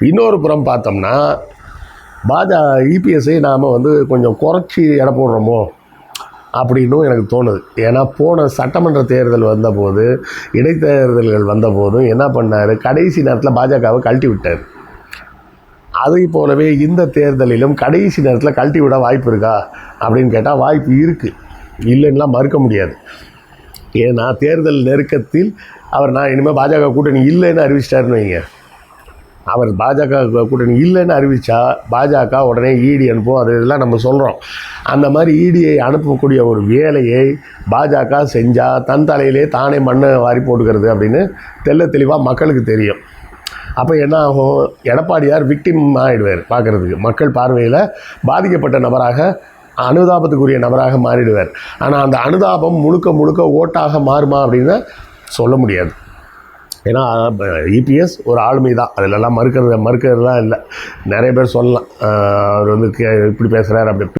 இன்னொரு புறம் பார்த்தோம்னா இபிஎஸ்ஐ நாம் கொஞ்சம் குறைச்சி எடை போடுறோமோ அப்படின்னும் எனக்கு தோணுது. ஏன்னா போன சட்டமன்ற தேர்தல் வந்தபோது, இடைத்தேர்தல்கள் வந்தபோதும் என்ன பண்ணார், கடைசி நேரத்தில் பாஜகவை கழட்டி விட்டார். அதை போலவே இந்த தேர்தலிலும் கடைசி நேரத்தில் கழட்டி விட வாய்ப்பு இருக்கா அப்படின்னு கேட்டால் வாய்ப்பு இருக்குது, இல்லைன்னா மறுக்க முடியாது. ஏன்னா தேர்தல் நெருக்கத்தில் நான் இனிமேல் பாஜக கூட்டணி இல்லைன்னு அறிவிச்சிட்டாருன்னு வைங்க. அவர் பாஜக கூட்டணி இல்லைன்னு அறிவித்தா பாஜக உடனே இடி அனுப்பும், அது இதெல்லாம் நம்ம சொல்கிறோம். அந்த மாதிரி இடியை அனுப்பக்கூடிய ஒரு வேலையை பாஜக செஞ்சால் தன் தலையிலே தானே மண்ணை வாரி போட்டுக்கிறது அப்படின்னு தெளிவாக மக்களுக்கு தெரியும். அப்போ என்ன ஆகும், எடப்பாடியார் விக்டிம் ஆகிடுவார். பார்க்குறதுக்கு மக்கள் பார்வையில் பாதிக்கப்பட்ட நபராக, அனுதாபத்துக்குரிய நபராக மாறிடுவார். ஆனால் அந்த அனுதாபம் முழுக்க ஓட்டாக மாறுமா அப்படின்னு சொல்ல முடியாது. ஏன்னா இபிஎஸ் ஒரு ஆளுமை தான், அதிலெல்லாம் மறுக்கிறதுலாம் இல்லை. நிறைய பேர் சொல்லலாம் அவர் இப்படி பேசுகிறார் அப்படி